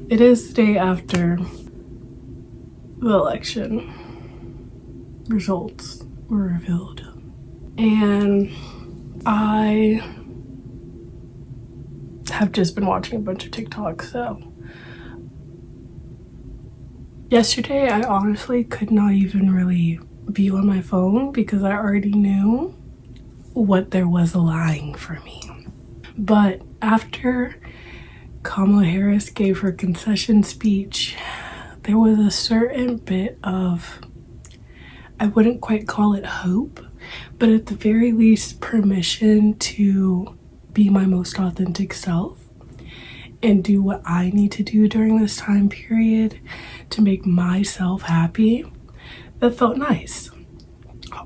It is the day after the election results were revealed, and I have just been watching a bunch of TikToks. So yesterday I honestly could not even really be on my phone because I already knew what there was lying for me. But after Kamala Harris gave her concession speech, there was a certain bit of, I wouldn't quite call it hope, but at the very least permission to be my most authentic self and do what I need to do during this time period to make myself happy. That felt nice.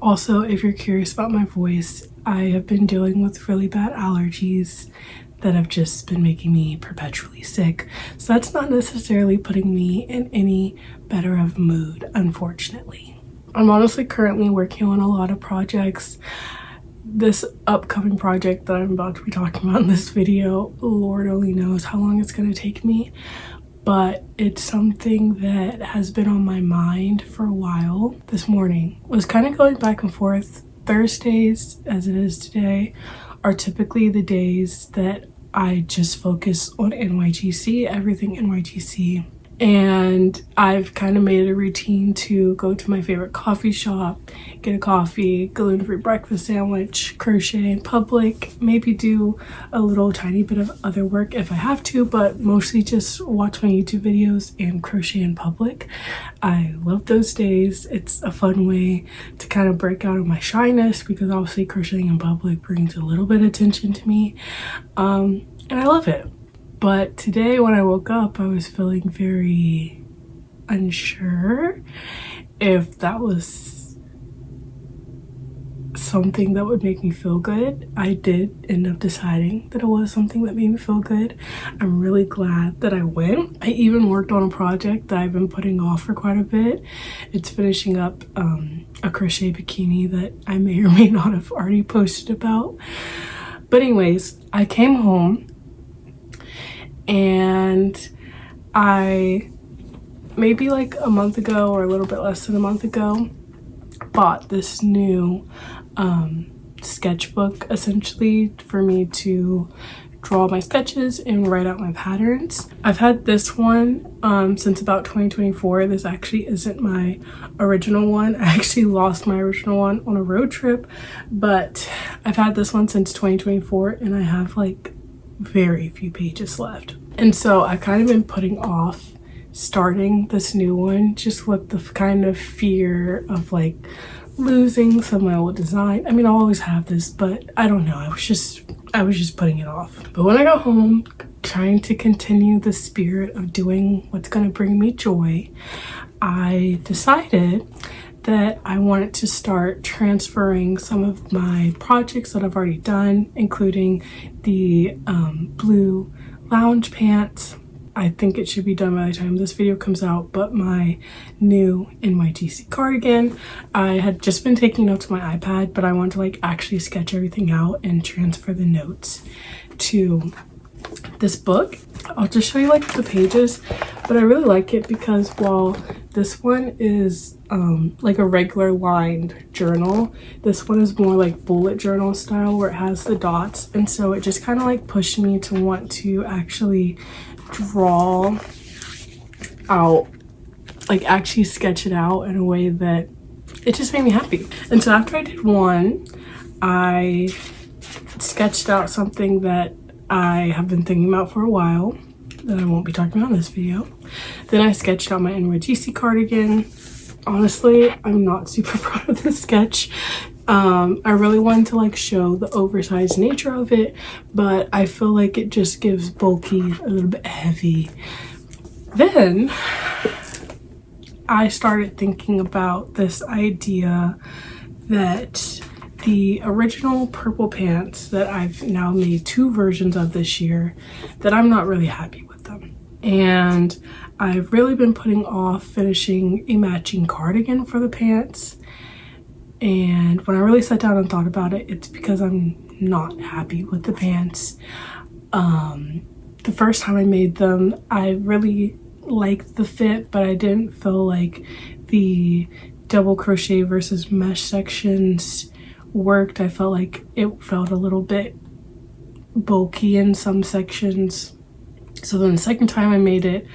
Also, if you're curious about my voice, I have been dealing with really bad allergies that have just been making me perpetually sick. So that's not necessarily putting me in any better of mood, unfortunately. I'm honestly currently working on a lot of projects. This upcoming project that I'm about to be talking about in this video, Lord only knows how long it's going to take me, but it's something that has been on my mind for a while. This morning was kind of going back and forth. Thursdays, as it is today, are typically the days that I just focus on NYGC, everything NYGC. And I've kind of made it a routine to go to my favorite coffee shop, get a coffee, gluten-free breakfast sandwich, crochet in public, maybe do a little tiny bit of other work if I have to, but mostly just watch my YouTube videos and crochet in public. I love those days. It's a fun way to kind of break out of my shyness because obviously crocheting in public brings a little bit of attention to me, and I love it. But today when I woke up, I was feeling very unsure if that was something that would make me feel good. I did end up deciding that it was something that made me feel good. I'm really glad that I went. I even worked on a project that I've been putting off for quite a bit. It's finishing up a crochet bikini that I may or may not have already posted about. But anyways, I came home and I, maybe like a month ago or a little bit less than a month ago, bought this new sketchbook essentially for me to draw my sketches and write out my patterns. I've had this one since about 2024. This actually isn't my original one. I actually lost my original one on a road trip, but I've had this one since 2024 and I have like very few pages left. And so I've kind of been putting off starting this new one just with the kind of fear of like losing some of my old design. I mean, I'll always have this, but I don't know. I was just putting it off. But when I got home, trying to continue the spirit of doing what's going to bring me joy, I decided that I wanted to start transferring some of my projects that I've already done, including the blue lounge pants. I think it should be done by the time this video comes out, but my new NYGC cardigan. I had just been taking notes on my iPad, but I want to like actually sketch everything out and transfer the notes to this book. I'll just show you like the pages, but I really like it because while this one is like a regular lined journal, this one is more like bullet journal style where it has the dots, and so it just kind of like pushed me to want to actually draw out, like actually sketch it out in a way that it just made me happy. And so after I did one, I sketched out something that I have been thinking about for a while that I won't be talking about in this video. Then I sketched out my NYGC cardigan. Honestly, I'm not super proud of this sketch. I really wanted to like show the oversized nature of it, but I feel like it just gives bulky, a little bit heavy. Then I started thinking about this idea that the original purple pants that I've now made 2 versions of this year, that I'm not really happy with them. And I've really been putting off finishing a matching cardigan for the pants. And when I really sat down and thought about it, it's because I'm not happy with the pants. the first time I made them, I really liked the fit, but I didn't feel like the double crochet versus mesh sections worked. I felt like it felt a little bit bulky in some sections. So then the second time I made it,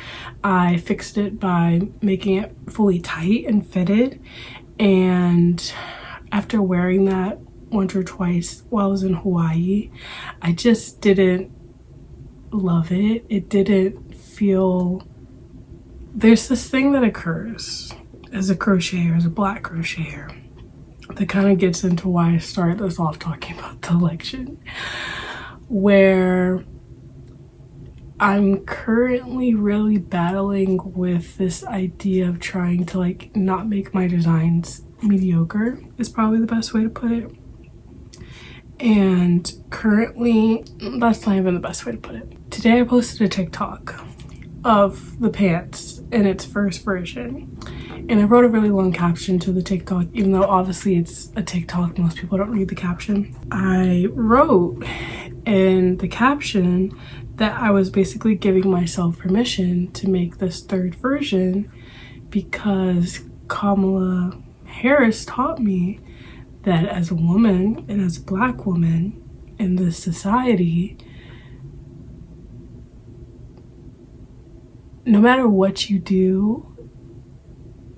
I fixed it by making it fully tight and fitted. And after wearing that once or twice while I was in Hawaii, I just didn't love it. It didn't feel... There's this thing that occurs as a crocheter, as a black crocheter, that kind of gets into why I started this off talking about the election, where I'm currently really battling with this idea of trying to like not make my designs mediocre, is probably the best way to put it. And currently, that's not even the best way to put it. Today I posted a TikTok of the pants in its first version, and I wrote a really long caption to the TikTok, even though obviously it's a TikTok, most people don't read the caption. I wrote in the caption that I was basically giving myself permission to make this third version because Kamala Harris taught me that as a woman and as a black woman in this society, no matter what you do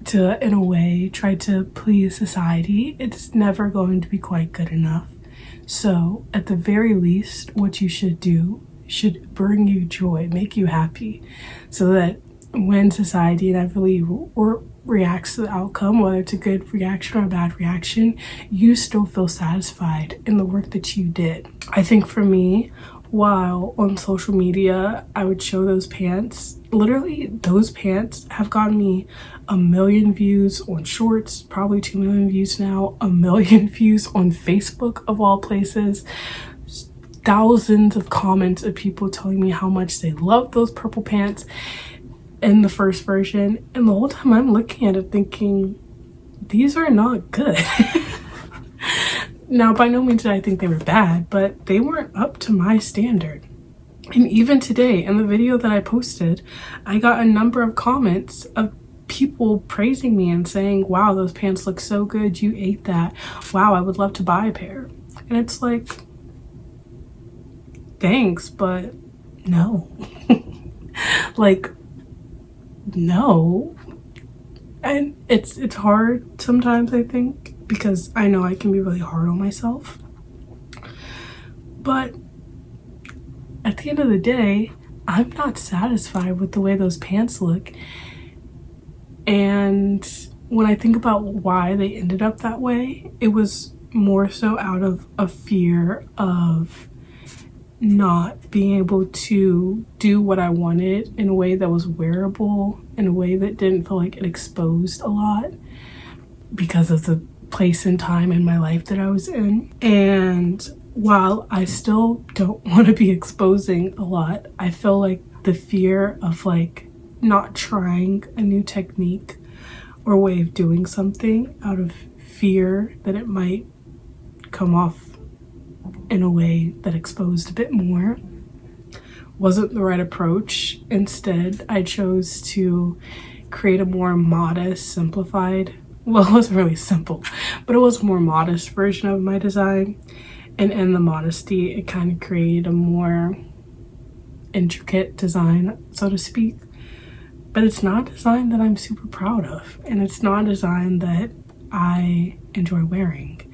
to, in a way, try to please society, it's never going to be quite good enough. So at the very least, what you should do should bring you joy, make you happy, so that when society inevitably reacts to the outcome, whether it's a good reaction or a bad reaction, you still feel satisfied in the work that you did. I think for me, while on social media I would show those pants, literally those pants have gotten me 1 million views on shorts, probably 2 million views now, 1 million views on Facebook of all places, thousands of comments of people telling me how much they love those purple pants in the first version. And the whole time I'm looking at it thinking, these are not good. Now, by no means did I think they were bad, but they weren't up to my standard. And even today, in the video that I posted, I got a number of comments of people praising me and saying, wow, those pants look so good, you ate that. Wow, I would love to buy a pair. And it's like, thanks, but no. Like, no. And it's hard sometimes, I think, because I know I can be really hard on myself. But at the end of the day, I'm not satisfied with the way those pants look. And when I think about why they ended up that way, it was more so out of a fear of not being able to do what I wanted in a way that was wearable, in a way that didn't feel like it exposed a lot because of the place and time in my life that I was in. And while I still don't want to be exposing a lot, I feel like the fear of like not trying a new technique or way of doing something out of fear that it might come off in a way that exposed a bit more wasn't the right approach. Instead, I chose to create a more modest, simplified, well, it wasn't really simple, but it was a more modest version of my design. And in the modesty, it kind of created a more intricate design, so to speak. But it's not a design that I'm super proud of, and it's not a design that I enjoy wearing.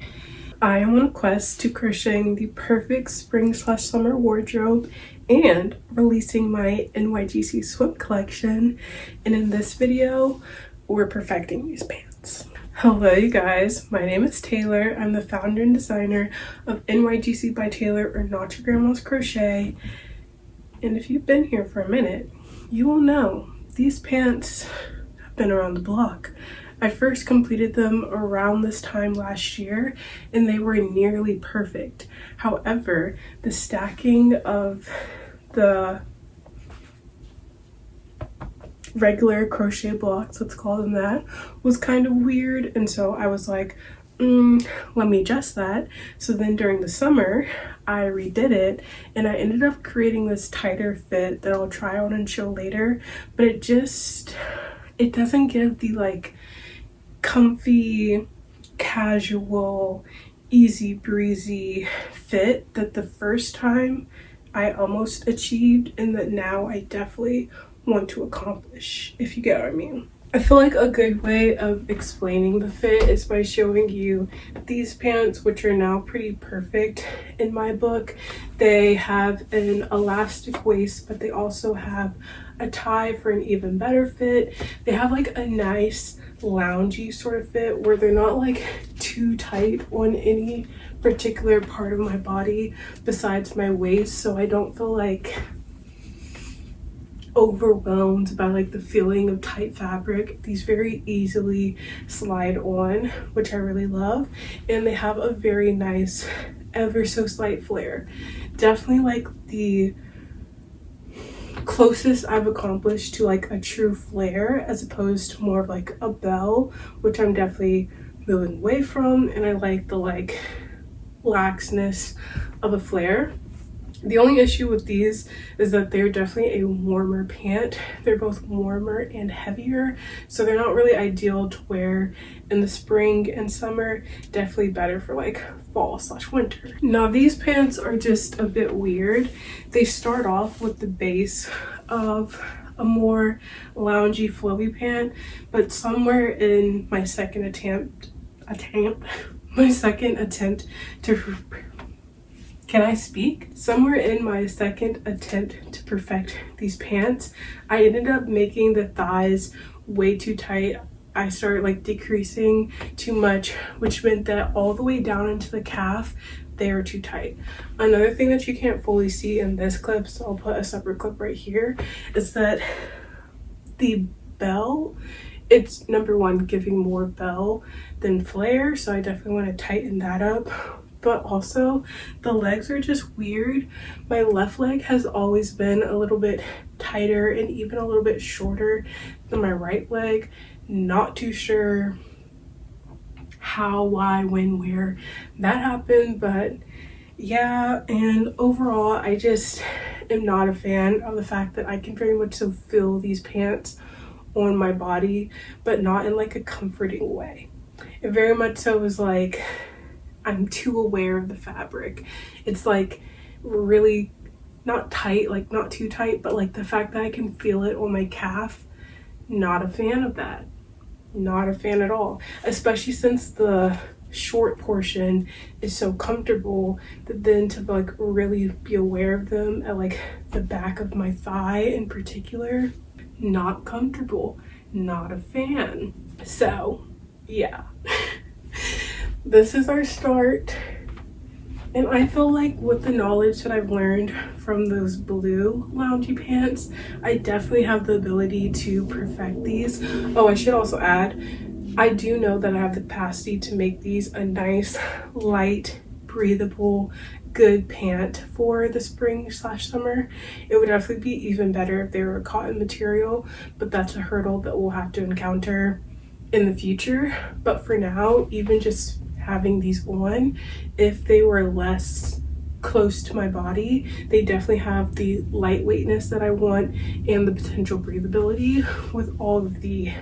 I am on a quest to crocheting the perfect spring/summer wardrobe and releasing my NYGC swim collection. And in this video, we're perfecting these pants. Hello you guys, my name is Taylor. I'm the founder and designer of NYGC by Taylor, or Not Your Grandma's Crochet. And if you've been here for a minute, you will know these pants have been around the block. I first completed them around this time last year and they were nearly perfect. However, the stacking of the regular crochet blocks, let's call them that, was kind of weird. And so I was like, let me adjust that. So then during the summer, I redid it and I ended up creating this tighter fit that I'll try on and show later, but it doesn't give the like comfy, casual, easy breezy fit that the first time I almost achieved and that now I definitely want to accomplish, if you get what I mean. I feel like a good way of explaining the fit is by showing you these pants, which are now pretty perfect in my book. They have an elastic waist, but they also have a tie for an even better fit. They have like a nice loungy sort of fit where they're not like too tight on any particular part of my body besides my waist, so I don't feel like overwhelmed by like the feeling of tight fabric. These very easily slide on, which I really love, and they have a very nice ever so slight flare. Definitely like the closest I've accomplished to like a true flare as opposed to more of like a bell, which I'm definitely moving away from, and I like the like laxness of a flare. The only issue with these is that they're definitely a warmer pant. They're both warmer and heavier, so they're not really ideal to wear in the spring and summer. Definitely better for like fall/winter. Now these pants are just a bit weird. They start off with the base of a more loungy flowy pant, but somewhere in my second attempt to Can I speak? Somewhere in my second attempt to perfect these pants, I ended up making the thighs way too tight. I started like decreasing too much, which meant that all the way down into the calf, they are too tight. Another thing that you can't fully see in this clip, so I'll put a separate clip right here, is that the bell, it's number one giving more bell than flare, so I definitely want to tighten that up. But also the legs are just weird. My left leg has always been a little bit tighter and even a little bit shorter than my right leg. Not too sure how, why, when, where that happened, but yeah. And overall, I just am not a fan of the fact that I can very much so feel these pants on my body, but not in like a comforting way. It very much so was like I'm too aware of the fabric. It's like really not tight, like not too tight, but like the fact that I can feel it on my calf, not a fan of that. Not a fan at all, especially since the short portion is so comfortable, that then to like really be aware of them at like the back of my thigh in particular, not comfortable, not a fan. So yeah. This is our start, and I feel like with the knowledge that I've learned from those blue loungy pants, I definitely have the ability to perfect these. Oh, I should also add, I do know that I have the capacity to make these a nice, light, breathable, good pant for the spring/summer. It would definitely be even better if they were a cotton material, but that's a hurdle that we'll have to encounter in the future. But for now, even just having these on, if they were less close to my body, they definitely have the lightweightness that I want and the potential breathability with all of the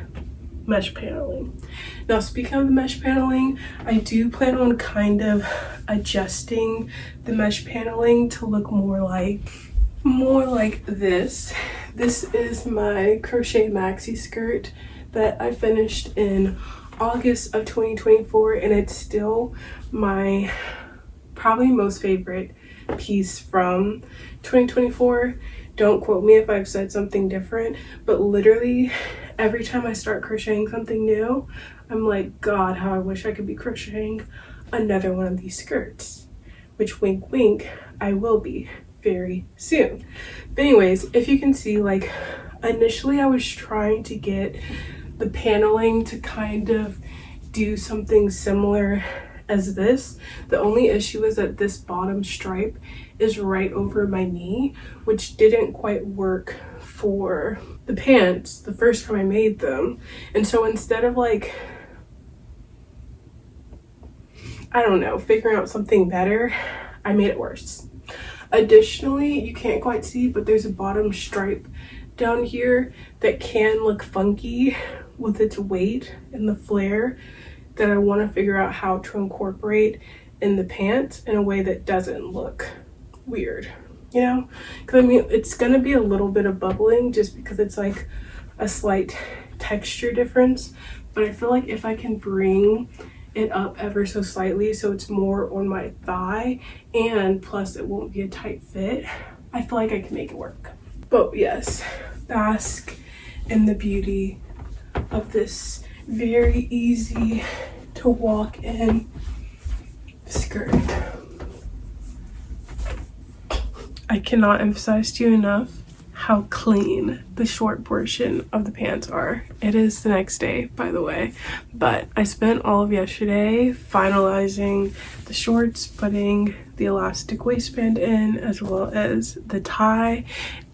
mesh paneling. Now, speaking of the mesh paneling, I do plan on kind of adjusting the mesh paneling to look more like this. This is my crochet maxi skirt that I finished in August of 2024, and it's still my probably most favorite piece from 2024. Don't quote me if I've said something different, but literally every time I start crocheting something new, I'm like, God, how I wish I could be crocheting another one of these skirts, which wink wink, I will be very soon. But anyways, if you can see, like initially I was trying to get the paneling to kind of do something similar as this. The only issue is that this bottom stripe is right over my knee, which didn't quite work for the pants the first time I made them. And so instead of like I don't know, figuring out something better, I made it worse. Additionally, you can't quite see, but there's a bottom stripe down here that can look funky with its weight and the flare that I want to figure out how to incorporate in the pants in a way that doesn't look weird, you know? Because I mean, it's gonna be a little bit of bubbling just because it's like a slight texture difference, but I feel like if I can bring it up ever so slightly so it's more on my thigh, and plus it won't be a tight fit, I feel like I can make it work. But yes, bask in the beauty of this very easy to walk in skirt. I cannot emphasize to you enough how clean the short portion of the pants are. It is the next day, by the way, but I spent all of yesterday finalizing the shorts, putting the elastic waistband in as well as the tie,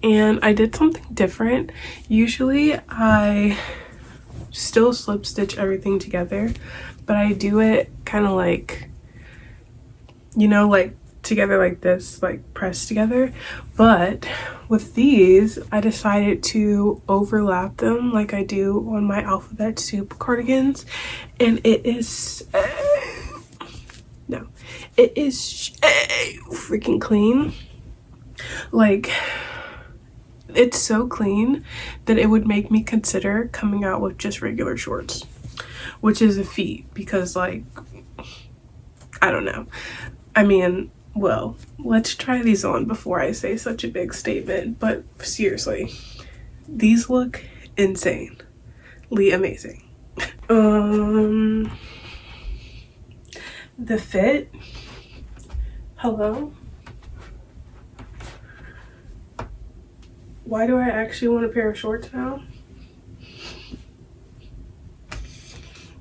and I did something different. Usually I still slip stitch everything together, but I do it kind of like, you know, like together like this, like pressed together. But with these, I decided to overlap them like I do on my alphabet soup cardigans, and it is no, it is freaking clean. Like, it's so clean that it would make me consider coming out with just regular shorts, which is a feat because, like, I don't know. I mean, well, let's try these on before I say such a big statement, but seriously, these look insanely amazing. The fit, hello? Why do I actually want a pair of shorts now?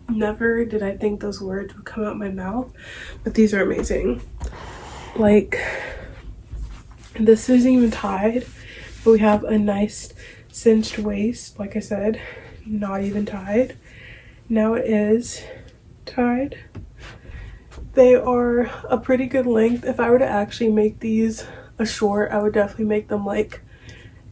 Never did I think those words would come out my mouth, but these are amazing. Like, this isn't even tied, but we have a nice cinched waist. Like I said, not even tied. Now it is tied. They are a pretty good length. If I were to actually make these a short, I would definitely make them like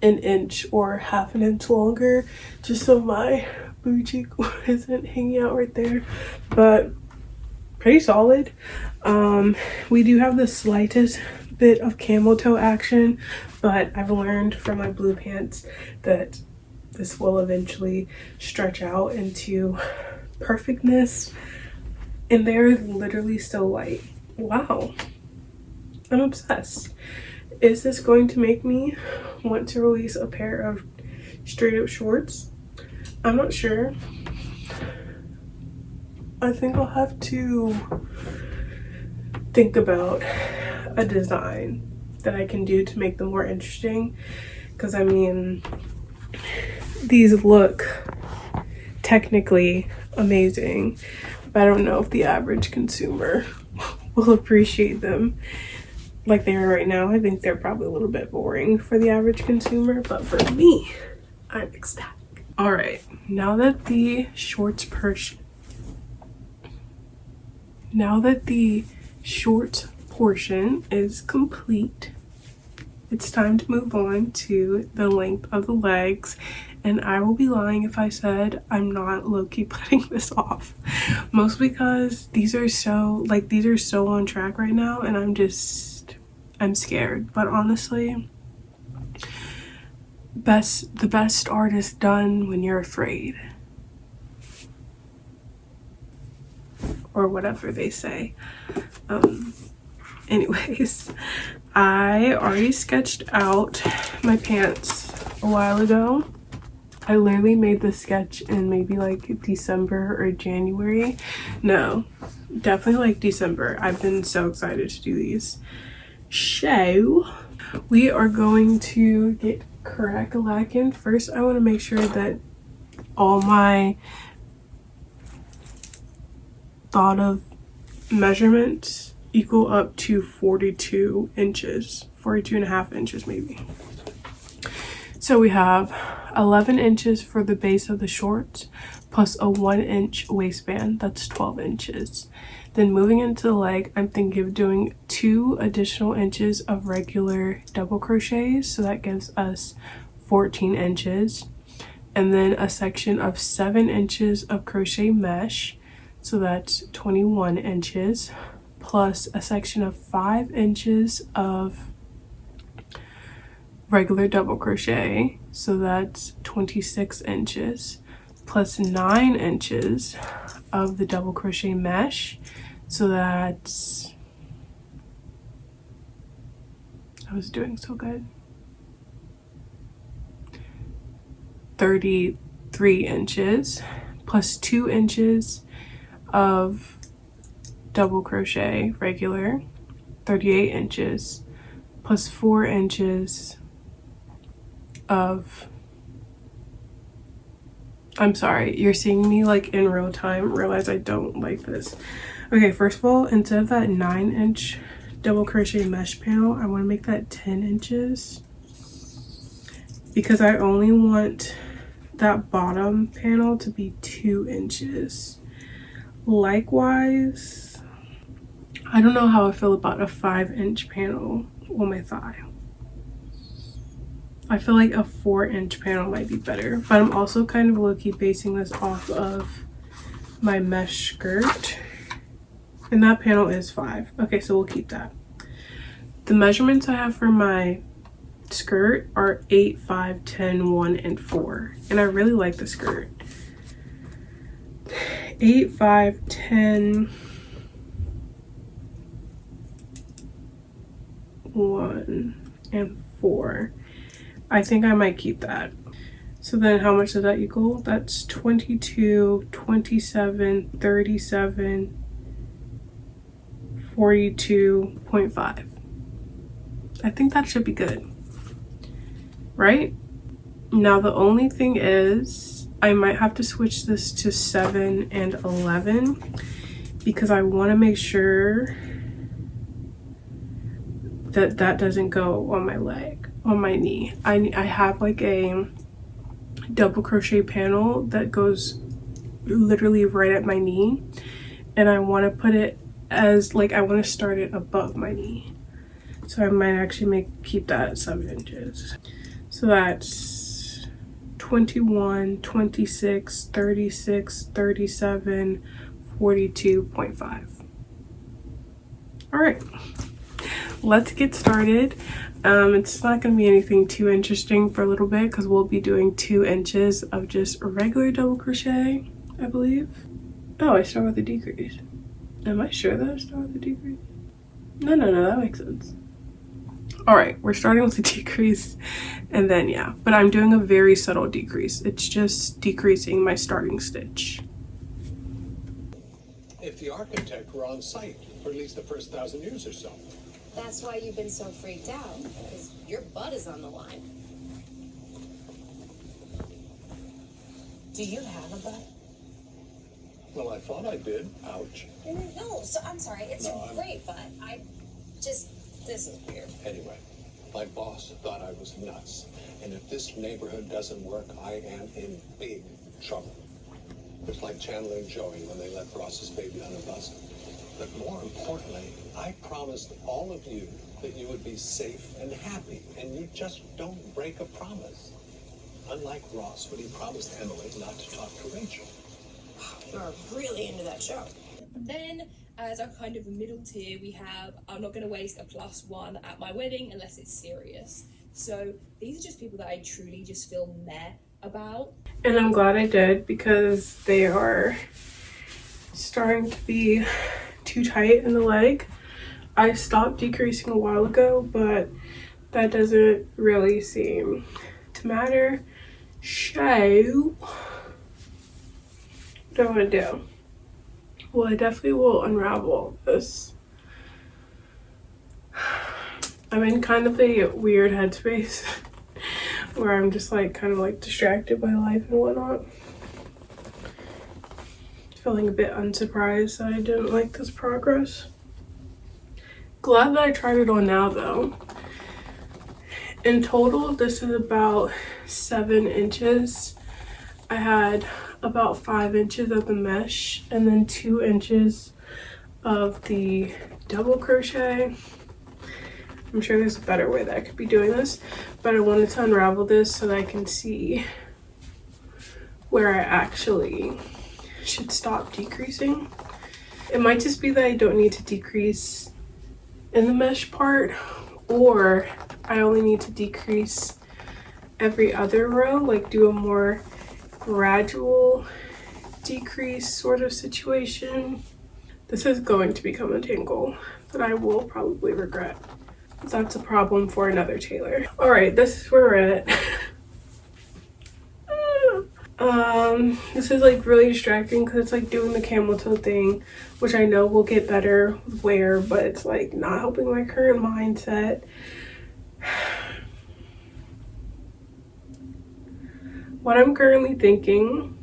an inch or half an inch longer, just so my booty cheek isn't hanging out right there, but pretty solid. We do have the slightest bit of camel toe action, but I've learned from my blue pants that this will eventually stretch out into perfectness, and they're literally so light. Wow, I'm obsessed. Is this going to make me want to release a pair of straight up shorts? I'm not sure. I think I'll have to think about a design that I can do to make them more interesting, because I mean, these look technically amazing, but I don't know if the average consumer will appreciate them like they are right now. I think they're probably a little bit boring for the average consumer, but for me, I'm ecstatic. All right, now that the shorts portion is complete, it's time to move on to the length of the legs, and I will be lying if I said I'm not low-key putting this off, mostly because these are so on track right now, and I'm scared. But honestly, the best art is done when you're afraid, or whatever they say. Anyways, I already sketched out my pants a while ago. I literally made this sketch in maybe like December or January. No, definitely like December. I've been so excited to do these. So we are going to get crack-a-lackin'. First, I want to make sure that all my thought of measurements equal up to 42 inches, 42 and a half inches maybe. So we have 11 inches for the base of the shorts plus a 1-inch waistband. That's 12 inches. Then moving into the leg, I'm thinking of doing 2 additional inches of regular double crochets. So that gives us 14 inches. And then a section of 7 inches of crochet mesh. So that's 21 inches. Plus a section of 5 inches of regular double crochet, so that's 26 inches, plus 9 inches of the double crochet mesh, so that's, I was doing so good, 33 inches, plus 2 inches of double crochet regular, 38 inches, plus 4 inches of, I'm sorry, you're seeing me like in real time, realize I don't like this. Okay, first of all, instead of that 9-inch double crochet mesh panel, I want to make that 10 inches because I only want that bottom panel to be 2 inches. Likewise, I don't know how I feel about a 5-inch panel on my thigh. I feel like a 4-inch panel might be better, but I'm also kind of low-key basing this off of my mesh skirt, and that panel is 5. Okay, so we'll keep that. The measurements I have for my skirt are 8, 5, 10, 1, and 4, and I really like the skirt. 8, 5, 10, 1, and 4. I think I might keep that. So then how much does that equal? That's 22, 27, 37, 42.5. I think that should be good, right? Now the only thing is I might have to switch this to 7 and 11 because I want to make sure that that doesn't go on my leg, on my knee. I have like a double crochet panel that goes literally right at my knee, and I want to put it as like, I want to start it above my knee. So I might actually keep that at 7 inches. So that's 21, 26, 36, 37, 42.5. All right. Let's get started. It's not going to be anything too interesting for a little bit because we'll be doing 2 inches of just regular double crochet, I believe. Oh, I start with a decrease. Am I sure that I start with a decrease? No, that makes sense. All right, we're starting with a decrease, and then yeah, but I'm doing a very subtle decrease. It's just decreasing my starting stitch. If the architect were on site for at least the first 1,000 years or so. That's why you've been so freaked out, because your butt is on the line. Do you have a butt? Well, I thought I did. Ouch. No, so I'm sorry. It's a great butt. This is weird. Anyway, my boss thought I was nuts. And if this neighborhood doesn't work, I am in big trouble. It's like Chandler and Joey when they let Ross's baby on a bus. But more importantly, I promised all of you that you would be safe and happy, and you just don't break a promise. Unlike Ross, when he promised Emily not to talk to Rachel. You're really into that show. Then, as our kind of middle tier, we have, I'm not going to waste a +1 at my wedding unless it's serious. So these are just people that I truly just feel meh about. And I'm glad I did because they are starting to be too tight in the leg. I stopped decreasing a while ago, but that doesn't really seem to matter. So what do I want to do? Well, I definitely will unravel this. I'm in kind of a weird headspace where I'm just like kind of like distracted by life and whatnot. Feeling a bit unsurprised that I didn't like this progress. Glad that I tried it on now though. In total, this is about 7 inches. I had about 5 inches of the mesh and then 2 inches of the double crochet. I'm sure there's a better way that I could be doing this, but I wanted to unravel this so that I can see where I actually should stop decreasing. It might just be that I don't need to decrease in the mesh part, or I only need to decrease every other row, like do a more gradual decrease sort of situation. This is going to become a tangle that I will probably regret. That's a problem for another tailor. All right, this is where we're at. This is like really distracting because it's like doing the camel toe thing, which I know will get better with wear, but it's like not helping my current mindset. What I'm currently thinking,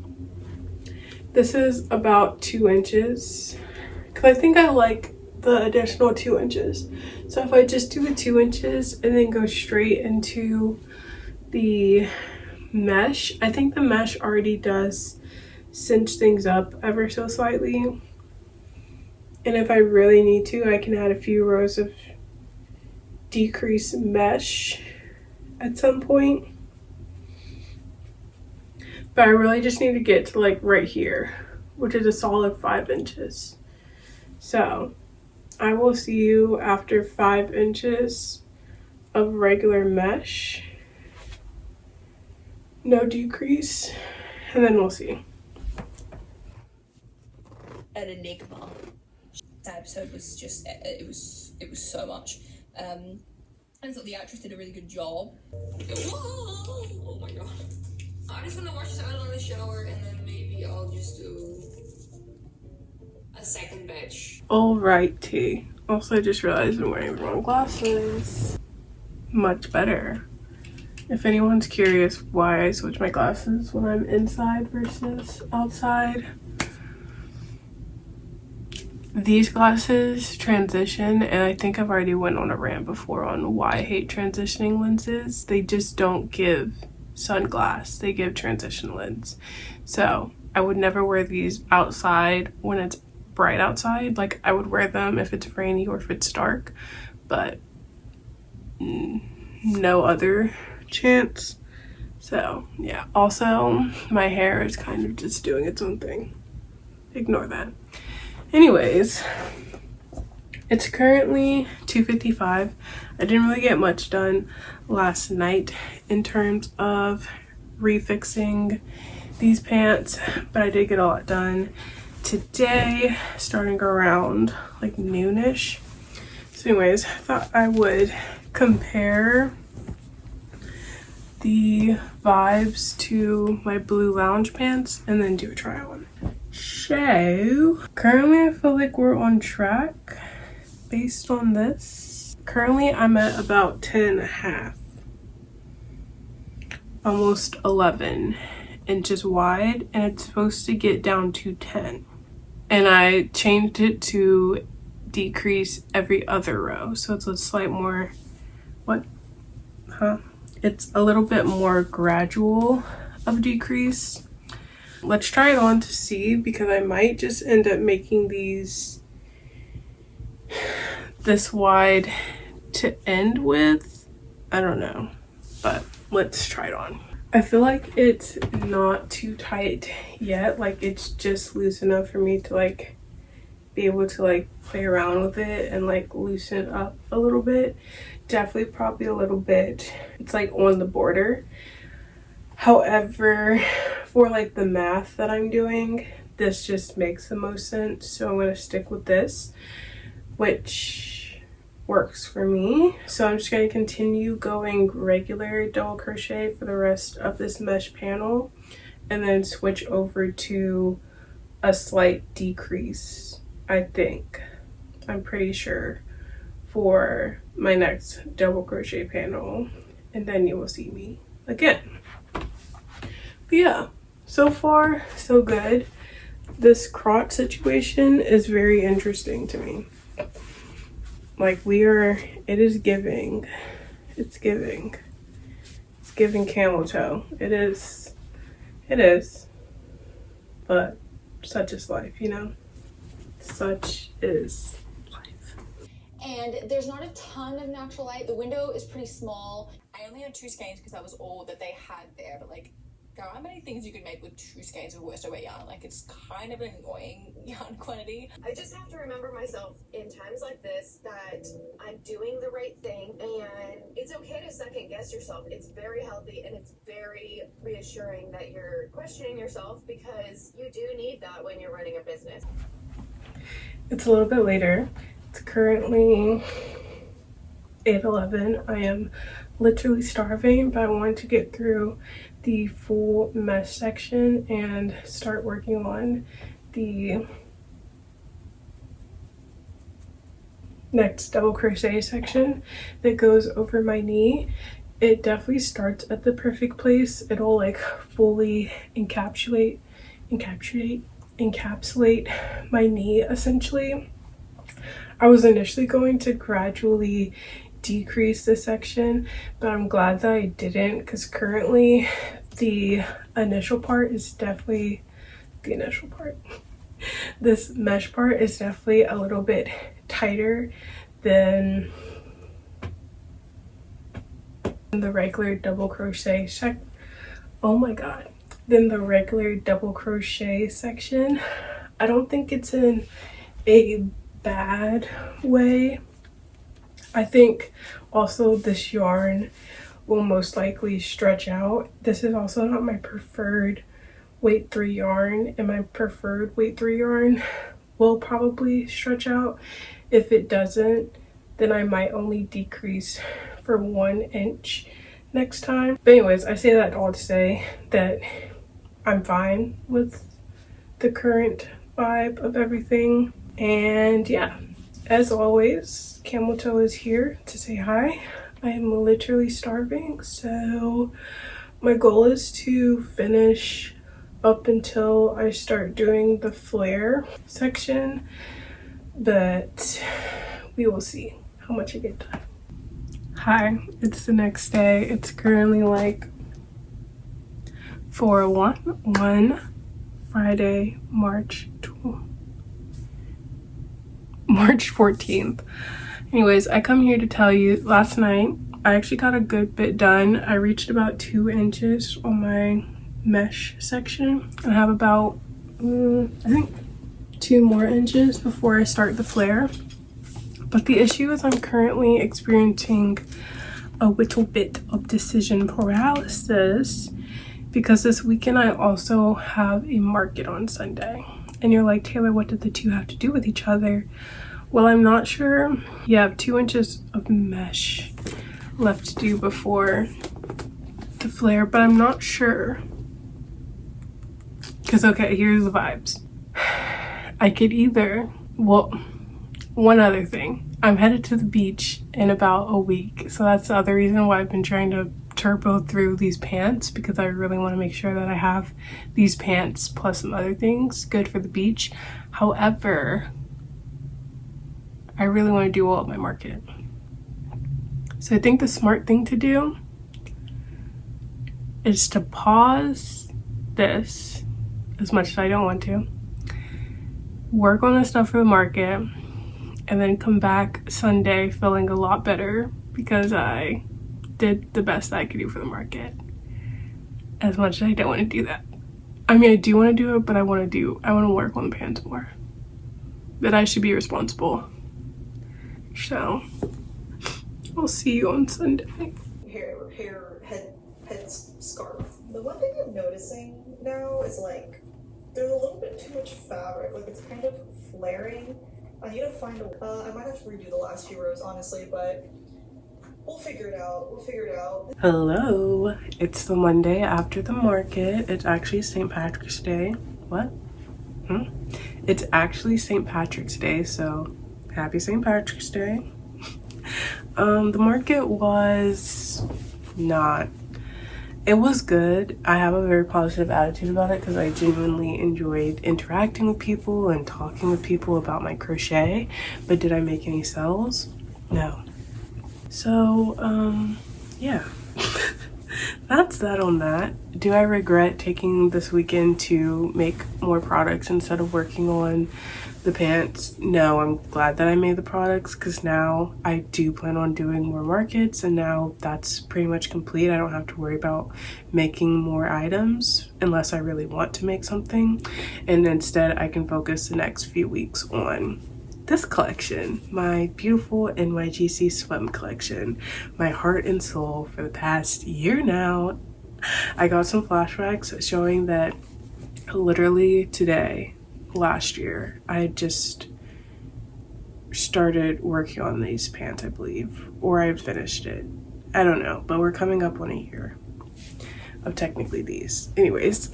this is about 2 inches because I think I like the additional 2 inches. So if I just do the 2 inches and then go straight into the mesh, I think the mesh already does cinch things up ever so slightly. And if I really need to, I can add a few rows of decreased mesh at some point. But I really just need to get to like right here, which is a solid 5 inches. So I will see you after 5 inches of regular mesh, no decrease, and then we'll see. An enigma. This episode was just, it was so much. I thought the actress did a really good job. Whoa! Oh my god. I just want to watch this out on the shower, and then maybe I'll just do a second batch. Alrighty. Also, I just realized I'm wearing the wrong glasses. Much better. If anyone's curious why I switch my glasses when I'm inside versus outside, these glasses transition, and I think I've already went on a rant before on why I hate transitioning lenses. They just don't give sunglass, they give transition lens. So I would never wear these outside when it's bright outside. Like I would wear them if it's rainy or if it's dark, but no other chance. So yeah, also my hair is kind of just doing its own thing. Ignore that. Anyways, it's currently 2:55. I didn't really get much done last night in terms of refixing these pants, but I did get a lot done today, starting around like noonish. So anyways, I thought I would compare the vibes to my blue lounge pants and then do a try on. So currently I feel like we're on track based on this. Currently I'm at about 10.5, almost 11 inches wide, and it's supposed to get down to 10. And I changed it to decrease every other row, so it's a slight more, it's a little bit more gradual of decrease. Let's try it on to see, because I might just end up making these this wide to end with. I don't know, but let's try it on. I feel like it's not too tight yet. Like it's just loose enough for me to like be able to like play around with it and like loosen it up a little bit. Definitely probably a little bit, it's like on the border. However, for like the math that I'm doing, this just makes the most sense. So I'm gonna stick with this, which works for me. So I'm just gonna continue going regular double crochet for the rest of this mesh panel, and then switch over to a slight decrease, I think. I'm pretty sure, for my next double crochet panel, and then you will see me again. But yeah, so far so good. This crotch situation is very interesting to me. Like it is giving, it's giving. It's giving camel toe. It is. It is. But such is life, you know? Such is life. And there's not a ton of natural light. The window is pretty small. I only had 2 skeins because that was all that they had there, but like, there aren't many things you can make with 2 skeins of worsted weight yarn. Like, it's kind of an annoying yarn quantity. I just have to remember myself in times like this that I'm doing the right thing, and it's okay to second guess yourself. It's very healthy and it's very reassuring that you're questioning yourself, because you do need that when you're running a business. It's a little bit later. It's currently 8:11. I am literally starving, but I wanted to get through the full mesh section and start working on the next double crochet section that goes over my knee. It definitely starts at the perfect place. It'll like fully encapsulate my knee essentially. I was initially going to gradually decrease this section, but I'm glad that I didn't, because currently the initial part is definitely the initial part. This mesh part is definitely a little bit tighter than the regular double crochet than the regular double crochet section. I don't think it's in a bad way. I think also this yarn will most likely stretch out. This is also not my preferred weight 3 yarn, and my preferred weight 3 yarn will probably stretch out. If it doesn't, then I might only decrease for 1 inch next time. But anyways, I say that all to say that I'm fine with the current vibe of everything. And yeah, as always, Camel Toe is here to say hi. I am literally starving, so my goal is to finish up until I start doing the flare section, but we will see how much I get done. Hi, it's the next day. It's currently like 4:01, Friday, March 14th. Anyways, I come here to tell you, last night I actually got a good bit done. I reached about 2 inches on my mesh section. I have about I think 2 more inches before I start the flare. But the issue is I'm currently experiencing a little bit of decision paralysis, because this weekend I also have a market on Sunday. And you're like, Taylor, what did the two have to do with each other? Well, I'm not sure. You have 2 inches of mesh left to do before the flare, but I'm not sure. Because, okay, here's the vibes. I could either, well, one other thing. I'm headed to the beach in about a week. So that's the other reason why I've been trying to turbo through these pants, because I really want to make sure that I have these pants plus some other things good for the beach. However, I really want to do well at my market. So I think the smart thing to do is to pause this, as much as I don't want to, work on the stuff for the market, and then come back Sunday feeling a lot better because I did the best I could do for the market. As much as I don't want to do that. I mean, I do want to do it, but I want to work on the pants more. That I should be responsible. So, I'll see you on Sunday. Head scarf. The one thing I'm noticing now is like there's a little bit too much fabric. Like it's kind of flaring. I need to find a. I might have to redo the last few rows, honestly, but we'll figure it out. Hello. It's the Monday after the market. It's actually St. Patrick's Day. What? It's actually St. Patrick's Day, so happy St. Patrick's Day. The market was not. It was good. I have a very positive attitude about it because I genuinely enjoyed interacting with people and talking with people about my crochet. But did I make any sales? No. So, yeah. that's that on that. Do I regret taking this weekend to make more products instead of working on the pants? No, I'm glad that I made the products because now I do plan on doing more markets, and now that's pretty much complete. I don't have to worry about making more items unless I really want to make something, and instead I can focus the next few weeks on this collection, my beautiful NYGC swim collection, my heart and soul for the past year now. I got some flashbacks showing that literally today, last year, I just started working on these pants, I believe, or I finished it. I don't know, but we're coming up on a year of technically these. Anyways,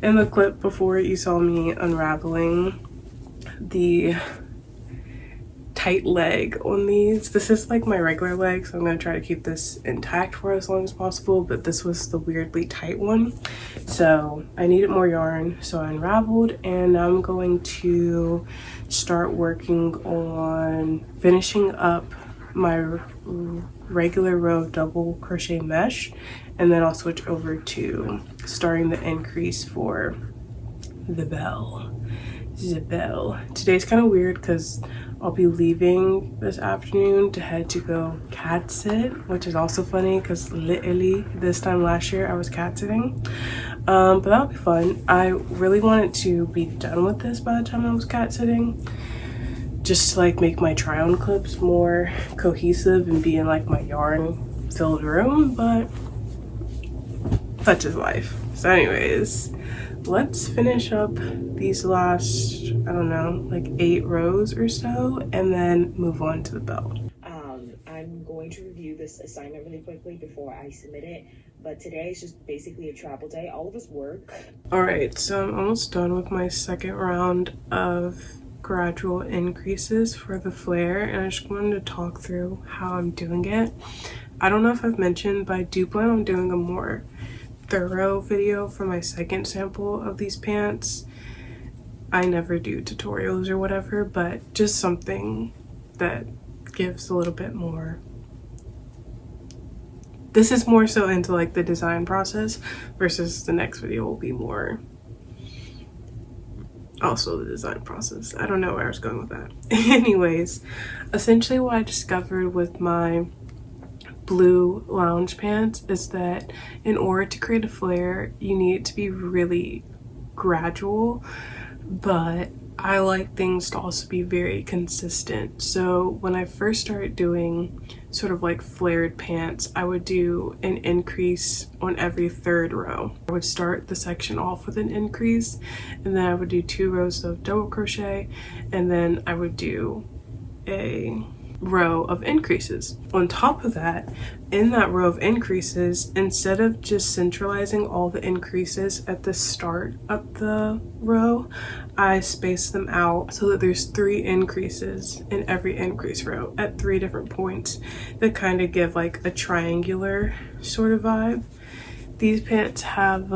in the clip before you saw me unraveling the tight leg on these. This is like my regular leg, so I'm going to try to keep this intact for as long as possible, but this was the weirdly tight one, so I needed more yarn, so I unraveled, and now I'm going to start working on finishing up my regular row of double crochet mesh, and then I'll switch over to starting the increase for the bell. Today's kind of weird because I'll be leaving this afternoon to head to go cat sit, which is also funny because literally this time last year I was cat sitting. But that'll be fun. I really wanted to be done with this by the time I was cat sitting, just to like make my try on clips more cohesive and be in like my yarn filled room, but such is life. So anyways, let's finish up these last, I don't know, like 8 rows or so, and then move on to the belt. I'm going to review this assignment really quickly before I submit it, but today is just basically a travel day. All of us work. All right, so I'm almost done with my second round of gradual increases for the flare, and I just wanted to talk through how I'm doing it. I don't know if I've mentioned, but I do plan on doing a more thorough video for my second sample of these pants. I never do tutorials or whatever, but just something that gives a little bit more. This is more so into like the design process versus the next video will be more also the design process. I don't know where I was going with that. Anyways, essentially what I discovered with my blue lounge pants is that in order to create a flare, you need it to be really gradual, but I like things to also be very consistent. So when I first started doing sort of like flared pants, I would do an increase on every 3rd row. I would start the section off with an increase, and then I would do 2 rows of double crochet, and then I would do a row of increases. On top of that, in that row of increases, instead of just centralizing all the increases at the start of the row, I space them out so that there's 3 increases in every increase row at 3 different points that kind of give like a triangular sort of vibe. These pants have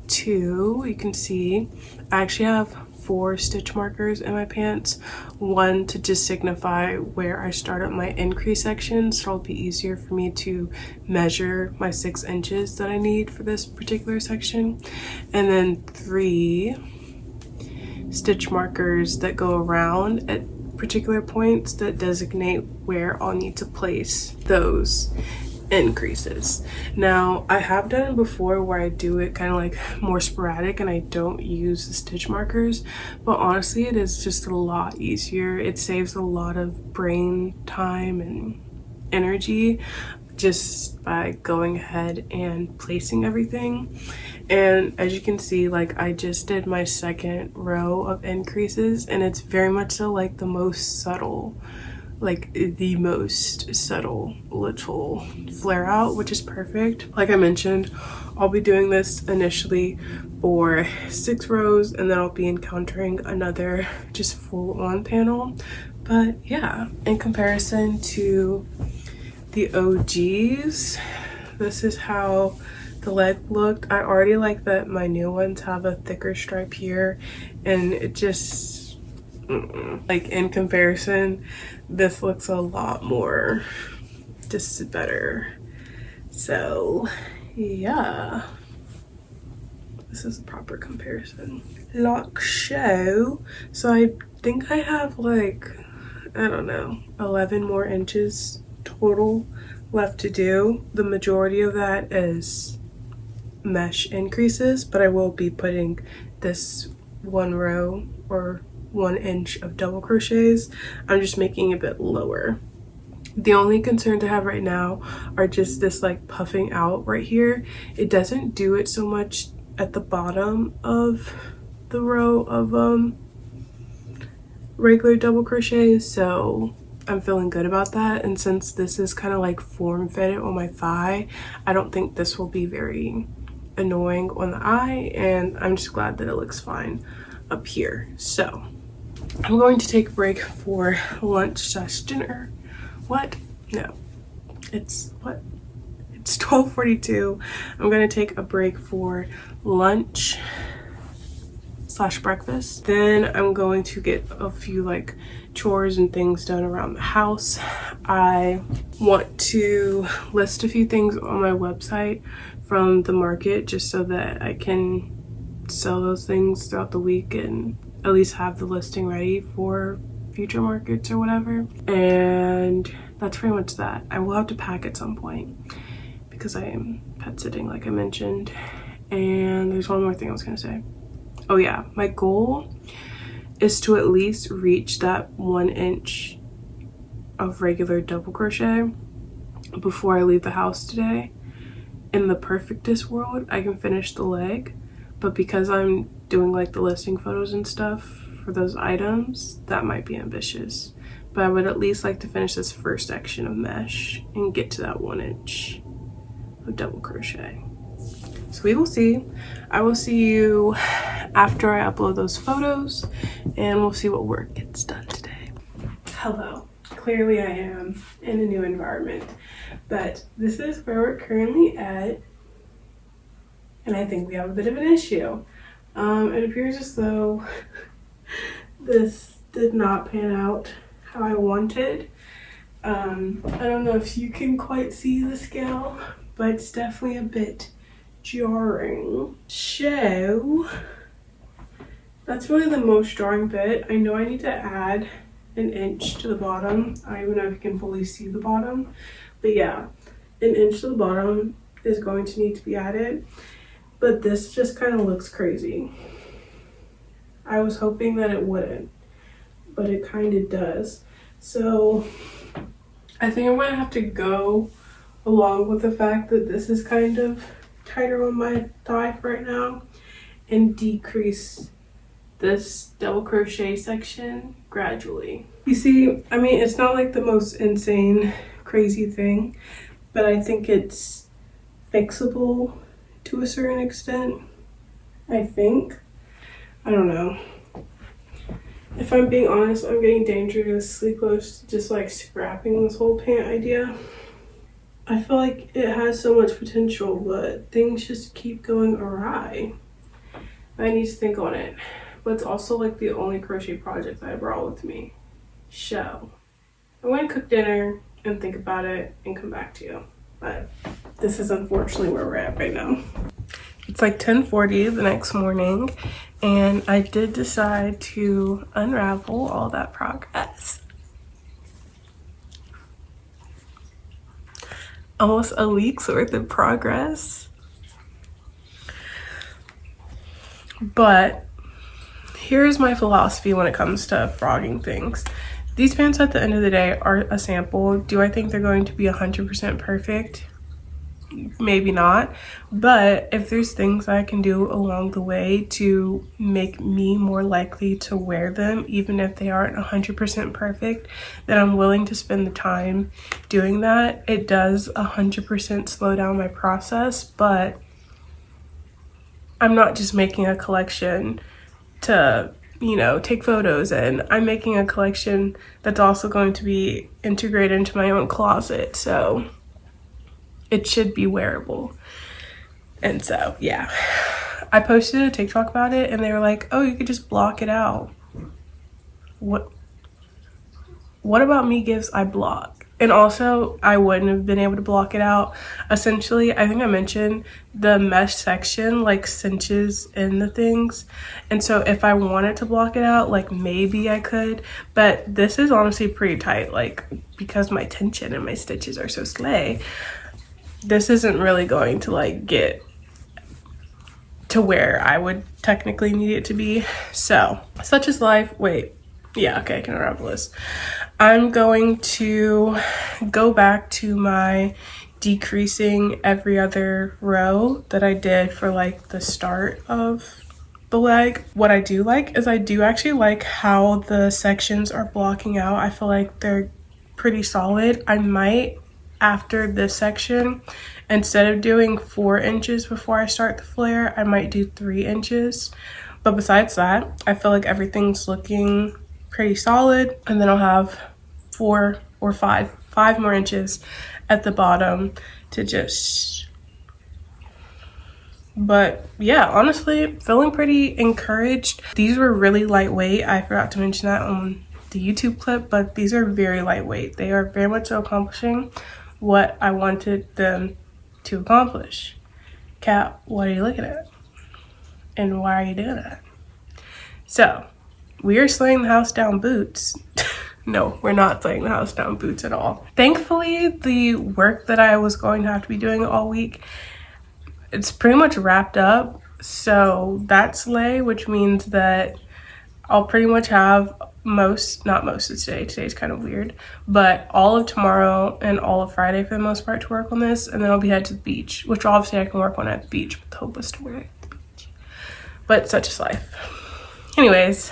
2, you can see. I actually have 4 stitch markers in my pants, one to just signify where I start up my increase section, so it'll be easier for me to measure my 6 inches that I need for this particular section, and then 3 stitch markers that go around at particular points that designate where I'll need to place those increases. Now, I have done it before where I do it kind of like more sporadic and I don't use the stitch markers, but honestly it is just a lot easier. It saves a lot of brain time and energy just by going ahead and placing everything. And as you can see, like I just did my 2nd row of increases, and it's very much so like the most subtle little flare out, which is perfect. Like I mentioned, I'll be doing this initially for 6 rows, and then I'll be encountering another just full on panel. But yeah, in comparison to the OGs, this is how the leg looked. I already like that my new ones have a thicker stripe here, and it just like in comparison, this looks a lot more just better So yeah, this is a proper comparison. Lock show. So I think I have like, I don't know, 11 more inches total left to do. The majority of that is mesh increases, but I will be putting this 1 row or 1 inch of double crochets. I'm just making it a bit lower. The only concerns I have right now are just this like puffing out right here. It doesn't do it so much at the bottom of the row of regular double crochets, so I'm feeling good about that. And since this is kind of like form fitted on my thigh, I don't think this will be very annoying on the eye, and I'm just glad that it looks fine up here. So I'm going to take a break for lunch / dinner. What? No, it's what? It's 12:42. I'm gonna take a break for lunch / breakfast. Then I'm going to get a few like chores and things done around the house. I want to list a few things on my website from the market just so that I can sell those things throughout the week and at least have the listing ready for future markets or whatever. And that's pretty much that. I will have to pack at some point because I am pet sitting like I mentioned. And there's one more thing I was gonna say. Oh yeah, my goal is to at least reach that 1 inch of regular double crochet before I leave the house today. In the perfectest world, I can finish the leg, but because I'm doing like the listing photos and stuff for those items, that might be ambitious. But I would at least like to finish this first section of mesh and get to that 1 inch of double crochet. So we will see. I will see you after I upload those photos, and we'll see what work gets done today. Hello. Clearly I am in a new environment, but this is where we're currently at, and I think we have a bit of an issue. It appears as though this did not pan out how I wanted. I don't know if you can quite see the scale, but it's definitely a bit jarring. So that's really the most jarring bit. I know I need to add an inch to the bottom. I don't even know if you can fully see the bottom, but yeah, an inch to the bottom is going to need to be added. But this just kind of looks crazy. I was hoping that it wouldn't, but it kind of does. So I think I'm gonna have to go along with the fact that this is kind of tighter on my thigh right now and decrease this double crochet section gradually. You see, I mean, it's not like the most insane crazy thing, but I think it's fixable to a certain extent. I think. I don't know. If I'm being honest, I'm getting dangerously close to just like scrapping this whole pant idea. I feel like it has so much potential, but things just keep going awry. I need to think on it. But it's also like the only crochet project I brought with me. So I'm going to cook dinner and think about it and come back to you. But this is unfortunately where we're at right now. It's like 10:40 the next morning, and I did decide to unravel all that progress. Almost a week's worth of progress. But here's my philosophy when it comes to frogging things. These pants at the end of the day are a sample. Do I think they're going to be 100% perfect? Maybe not. But if there's things I can do along the way to make me more likely to wear them, even if they aren't 100% perfect, then I'm willing to spend the time doing that. It does 100% slow down my process, but I'm not just making a collection to, you know, take photos in. I'm making a collection that's also going to be integrated into my own closet, so it should be wearable. And so, yeah. I posted a TikTok about it and they were like, oh, you could just block it out. What about me gives I block? And also, I wouldn't have been able to block it out. Essentially, I think I mentioned the mesh section like cinches in the things. And so if I wanted to block it out, like maybe I could. But this is honestly pretty tight, like because my tension and my stitches are so slay. This isn't really going to like get to where I would technically need it to be. So, such is life. Wait. Yeah, okay, I can unravel this. I'm going to go back to my decreasing every other row that I did for like the start of the leg. What I do like is I do actually like how the sections are blocking out. I feel like they're pretty solid. I might, after this section, instead of doing 4 inches before I start the flare, I might do 3 inches. But besides that, I feel like everything's looking pretty solid, and then I'll have 4 or 5 more inches at the bottom to just, but yeah, honestly feeling pretty encouraged. These were really lightweight. I forgot to mention that on the YouTube clip, but these are very lightweight. They are very much so accomplishing what I wanted them to accomplish. Kat, what are you looking at? And why are you doing that? So we are slaying the house down boots. No, we're not slaying the house down boots at all. Thankfully, the work that I was going to have to be doing all week, it's pretty much wrapped up. So that's slay, which means that I'll pretty much have not most of today. Today's kind of weird, but all of tomorrow and all of Friday for the most part to work on this, and then I'll be headed to the beach, which obviously I can work on at the beach, but the hope is to wear it at the beach. But such is life. Anyways,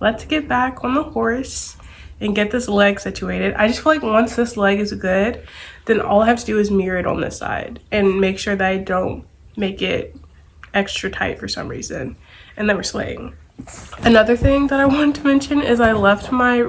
let's get back on the horse and get this leg situated. I just feel like once this leg is good, then all I have to do is mirror it on this side and make sure that I don't make it extra tight for some reason, and then we're slaying. Another thing that I wanted to mention is I left my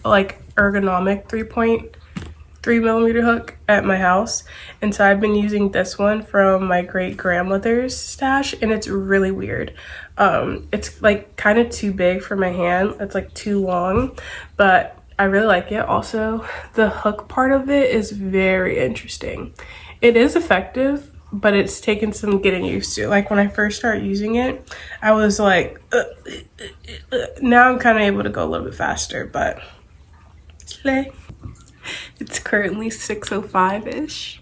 like ergonomic 3.3mm hook at my house, and so I've been using this one from my great grandmother's stash, and it's really weird. It's like kind of too big for my hand. It's like too long, but I really like it. Also, the hook part of it is very interesting. It is effective, but it's taken some getting used to. Like when I first started using it, I was like, now I'm kind of able to go a little bit faster, but slay. It's currently 6:05-ish.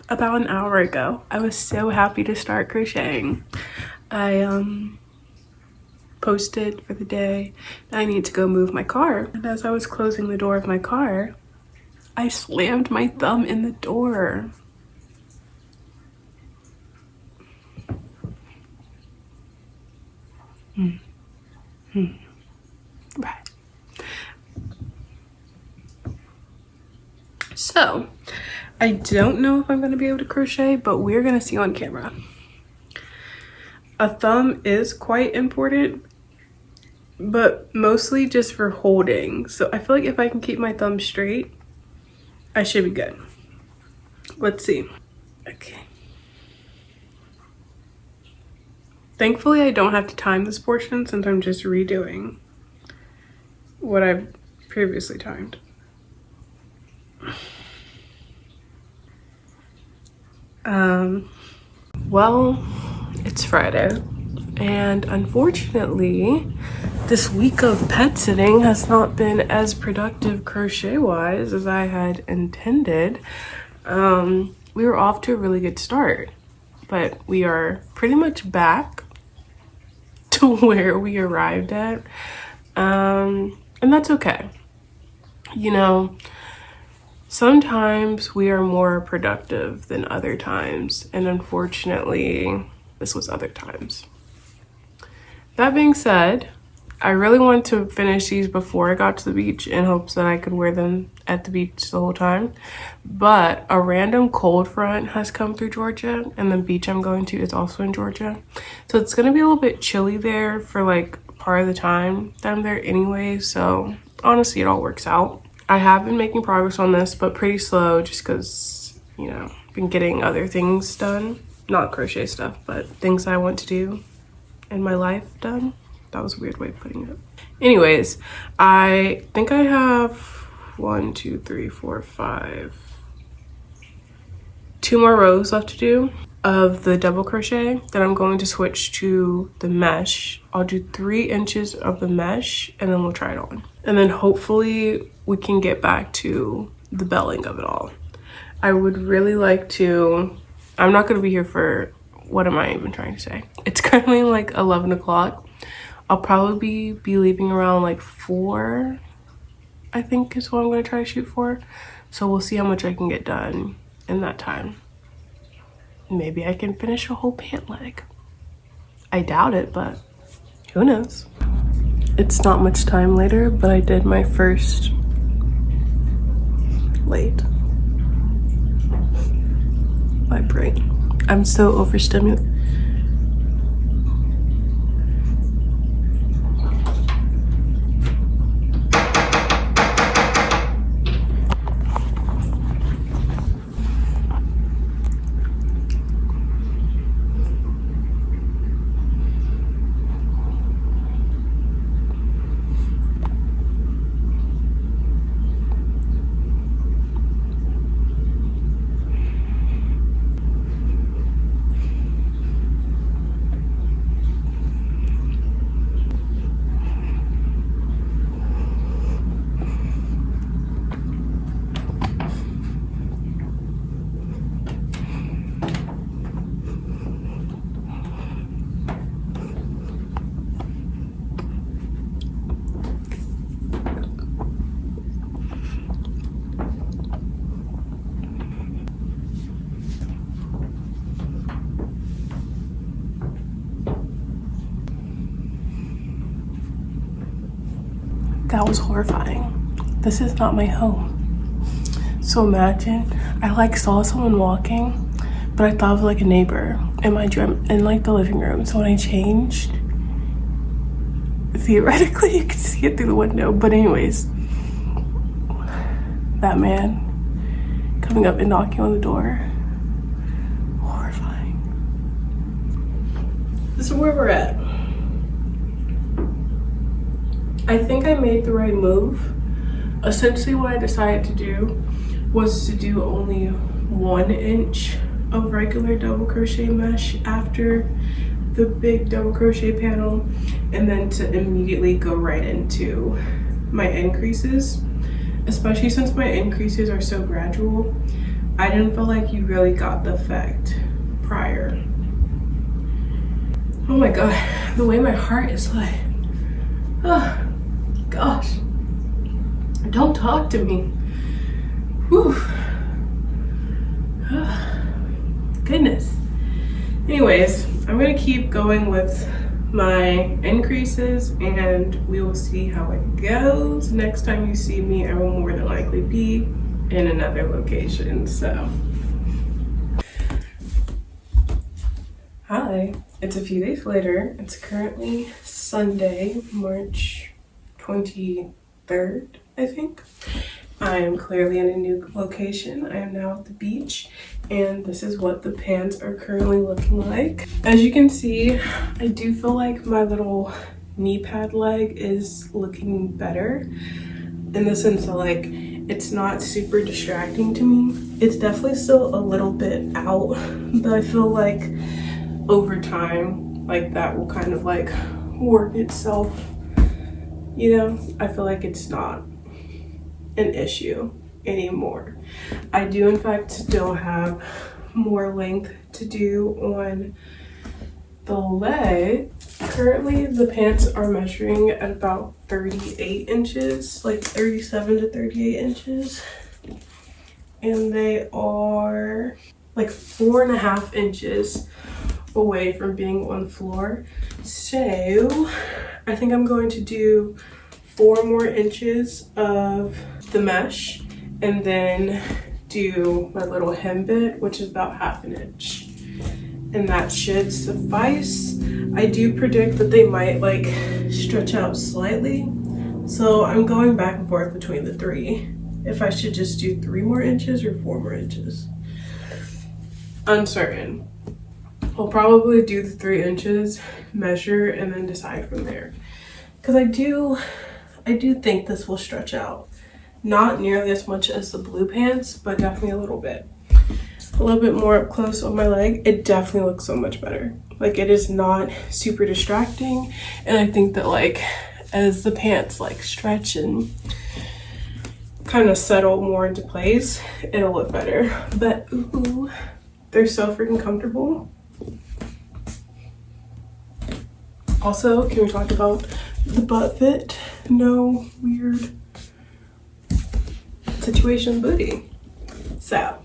About an hour ago, I was so happy to start crocheting. I posted for the day that I need to go move my car, and as I was closing the door of my car, I slammed my thumb in the door. Right. So, I don't know if I'm going to be able to crochet, but we're going to see on camera. A thumb is quite important, but mostly just for holding. So I feel like if I can keep my thumb straight, I should be good. Let's see. Okay. Thankfully, I don't have to time this portion since I'm just redoing what I've previously timed. Well, it's Friday, and unfortunately, this week of pet sitting has not been as productive crochet-wise as I had intended. We were off to a really good start, but we are pretty much back to where we arrived at, and that's okay. You know, sometimes we are more productive than other times, and unfortunately, this was other times. That being said, I really wanted to finish these before I got to the beach in hopes that I could wear them at the beach the whole time. But a random cold front has come through Georgia, and the beach I'm going to is also in Georgia. So it's going to be a little bit chilly there for like part of the time that I'm there anyway. So honestly, it all works out. I have been making progress on this, but pretty slow just because, you know, I've been getting other things done. Not crochet stuff, but things I want to do in my life done. That was a weird way of putting it. Anyways, I think I have 1, 2, 3, 4, 5, 2 more rows left to do of the double crochet. Then I'm going to switch to the mesh. I'll do 3 inches of the mesh and then we'll try it on. And then hopefully we can get back to the belling of it all. I would really like to, I'm not going to be here for, what am I even trying to say? It's currently like 11 o'clock. I'll probably be leaving around like 4, I think is what I'm going to try to shoot for. So we'll see how much I can get done in that time. Maybe I can finish a whole pant leg. I doubt it, but who knows? It's not much time later, but I did my first late. My brain. I'm so overstimulated. That was horrifying. This is not my home. So imagine, I like saw someone walking, but I thought of like a neighbor in my dream, in like the living room. So when I changed, theoretically you could see it through the window. But anyways, that man coming up and knocking on the door, horrifying. This is where we're at. I think I made the right move. Essentially what I decided to do was to do only 1 inch of regular double crochet mesh after the big double crochet panel, and then to immediately go right into my increases, especially since my increases are so gradual. I didn't feel like you really got the effect prior. Oh my god, the way my heart is like, oh gosh, don't talk to me. Whew. Goodness. Anyways, I'm gonna keep going with my increases and we will see how it goes. Next time you see me, I will more than likely be in another location. So hi, it's a few days later. It's currently Sunday, March 23rd, I think. I am clearly in a new location. I am now at the beach and this is what the pants are currently looking like. As you can see, I do feel like my little knee pad leg is looking better in the sense that like it's not super distracting to me. It's definitely still a little bit out, but I feel like over time like that will kind of like work itself, you know. I feel like it's not an issue anymore. I do in fact still have more length to do on the leg. Currently the pants are measuring at about 38 inches, like 37 to 38 inches, and they are like 4.5 inches away from being on floor. So I think I'm going to do 4 more inches of the mesh and then do my little hem bit, which is about 1/2 inch, and that should suffice. I do predict that they might like stretch out slightly, so I'm going back and forth between the 3, if I should just do 3 more inches or 4 more inches. Uncertain. I'll probably do the 3 inches, measure, and then decide from there, because I do think this will stretch out Not nearly as much as the blue pants, but definitely a little bit. A little bit more up close on my leg. It definitely looks so much better. Like, it is not super distracting, and I think that like as the pants like stretch and kind of settle more into place, it'll look better. But ooh, they're so freaking comfortable. Also, can we talk about the butt fit? No weird situation booty. So,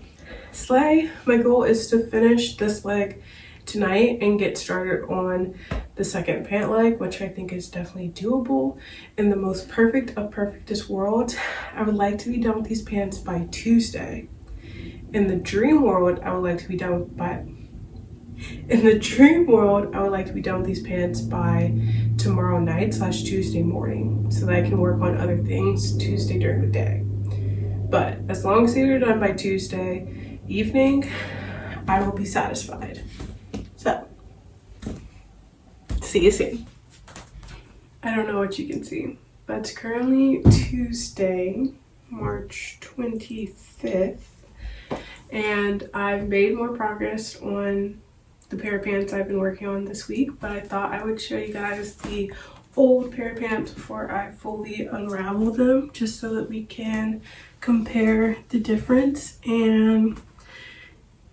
slay. My goal is to finish this leg tonight and get started on the second pant leg, which I think is definitely doable. In the most perfect of perfectest worlds, I would like to be done with these pants by Tuesday. In the dream world, I would like to be done with these pants by tomorrow night / Tuesday morning, so that I can work on other things Tuesday during the day. But as long as they're done by Tuesday evening, I will be satisfied. So, see you soon. I don't know what you can see, but it's currently Tuesday, March 25th, and I've made more progress on the pair of pants I've been working on this week, but I thought I would show you guys the old pair of pants before I fully unravel them, just so that we can compare the difference. And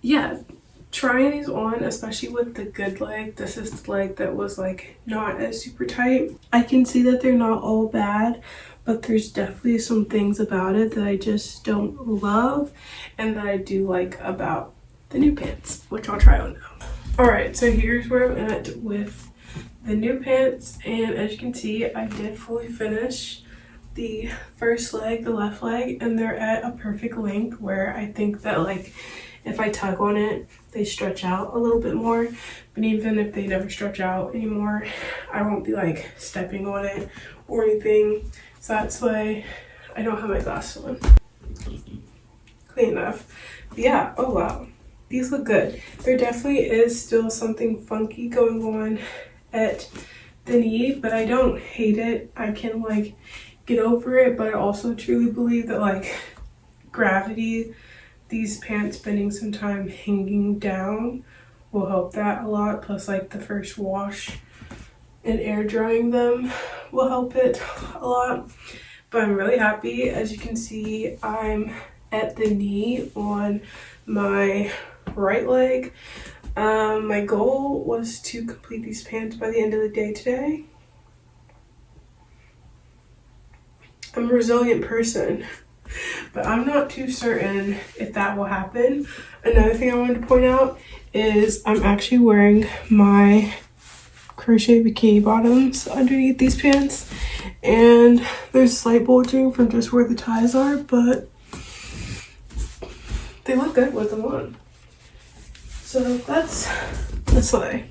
yeah, trying these on, especially with the good leg, this is the leg that was like not as super tight. I can see that they're not all bad, but there's definitely some things about it that I just don't love and that I do like about the new pants, which I'll try on now. Alright, so here's where I'm at with the new pants, and as you can see, I did fully finish the first leg, the left leg, and they're at a perfect length where I think that like if I tug on it, they stretch out a little bit more. But even if they never stretch out anymore, I won't be like stepping on it or anything. So that's why I don't have my glasses on. Clean enough. But yeah, oh wow. These look good. There definitely is still something funky going on at the knee, but I don't hate it. I can like get over it, but I also truly believe that like gravity, these pants spending some time hanging down will help that a lot. Plus like the first wash and air drying them will help it a lot. But I'm really happy. As you can see, I'm at the knee on my right leg. My goal was to complete these pants by the end of the day today. I'm a resilient person, but I'm not too certain if that will happen. Another thing I wanted to point out is I'm actually wearing my crochet bikini bottoms underneath these pants, and there's slight bulging from just where the ties are, but they look good with them on. So that's slay.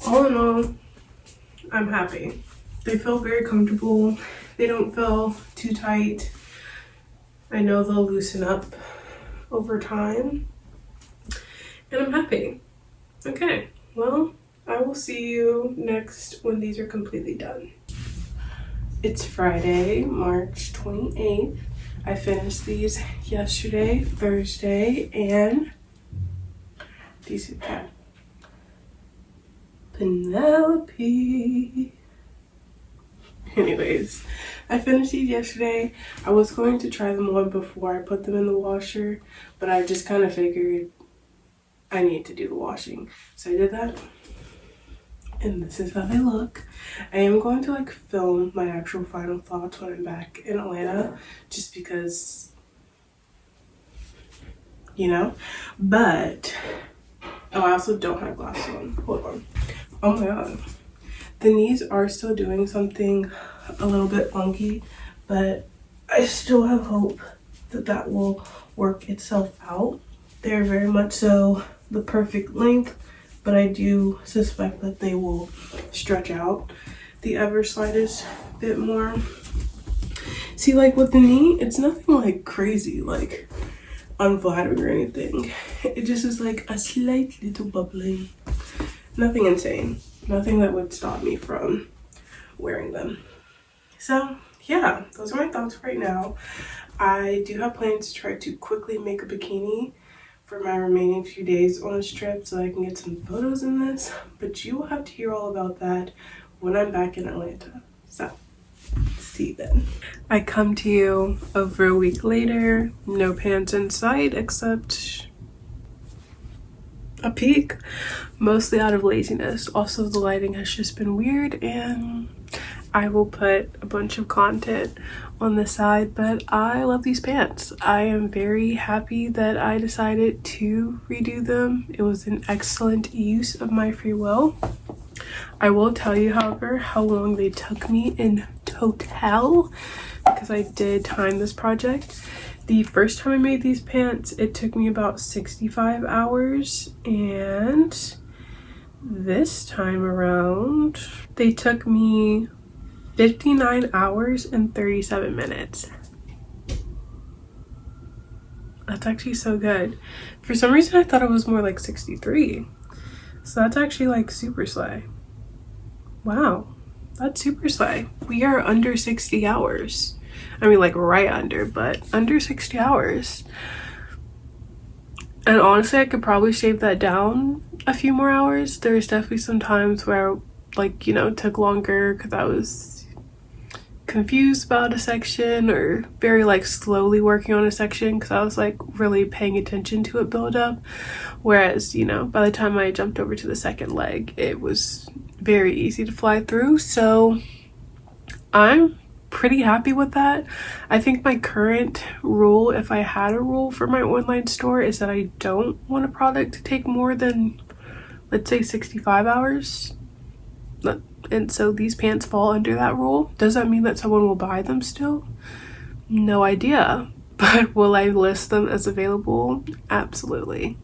All in all, I'm happy. They feel very comfortable. They don't feel too tight. I know they'll loosen up over time. And I'm happy. Okay, well, I will see you next when these are completely done. It's Friday, March 28th. I finished these yesterday, Thursday, and these are cat Penelope. Anyways, I finished these yesterday. I was going to try them on before I put them in the washer, but I just kind of figured I need to do the washing. So I did that. And this is how they look. I am going to like film my actual final thoughts when I'm back in Atlanta, just because, you know, but oh, I also don't have glasses on. Hold on. Oh my god. The knees are still doing something a little bit funky, but I still have hope that that will work itself out. They're very much so the perfect length, but I do suspect that they will stretch out the ever slightest bit more. See, like with the knee, it's nothing like crazy, like unflattering or anything. It just is like a slight little bubbling. Nothing insane. Nothing that would stop me from wearing them. So yeah, those are my thoughts right now. I do have plans to try to quickly make a bikini for my remaining few days on this trip so I can get some photos in this, but you will have to hear all about that when I'm back in Atlanta. So, see you then. I come to you over a week later, no pants in sight except a peak, mostly out of laziness. Also, the lighting has just been weird, and I will put a bunch of content on the side, but I love these pants. I am very happy that I decided to redo them. It was an excellent use of my free will. I will tell you, however, how long they took me in total, because I did time this project. The first time I made these pants, it took me about 65 hours, and this time around, they took me 59 hours and 37 minutes. That's actually so good. For some reason, I thought it was more like 63. So that's actually like super slay. Wow, that's super slay. We are under 60 hours. I mean, like right under, but under 60 hours. And honestly, I could probably shave that down a few more hours. There's definitely some times where, like, you know, it took longer because I was confused about a section or very like slowly working on a section because I was like really paying attention to it build up. Whereas, you know, by the time I jumped over to the second leg, it was very easy to fly through. So I'm pretty happy with that. I think my current rule, if I had a rule for my online store, is that I don't want a product to take more than, let's say, 65 hours. And so these pants fall under that rule. Does that mean that someone will buy them still? No idea. But will I list them as available? Absolutely.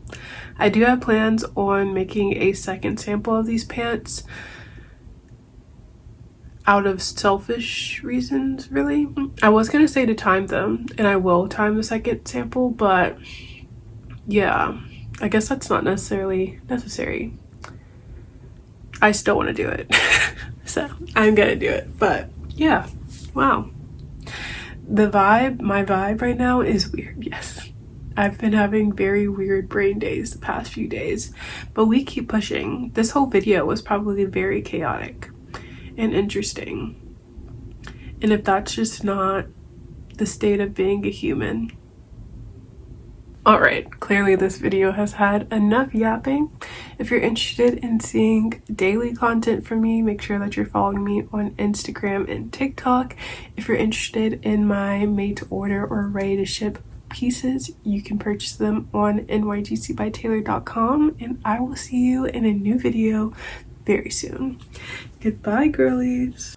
I do have plans on making a second sample of these pants out of selfish reasons, really. I was gonna say to time them, and I will time the second sample, but yeah, I guess that's not necessarily necessary. I still want to do it. So I'm gonna do it. But yeah, wow. My vibe right now is weird. Yes, I've been having very weird brain days the past few days, but we keep pushing. This whole video was probably very chaotic and interesting. And if that's just not the state of being a human. Alright, clearly this video has had enough yapping. If you're interested in seeing daily content from me, make sure that you're following me on Instagram and TikTok. If you're interested in my made to order or ready to ship pieces, you can purchase them on NYGCbyTaylor.com, and I will see you in a new video very soon. Goodbye, girlies.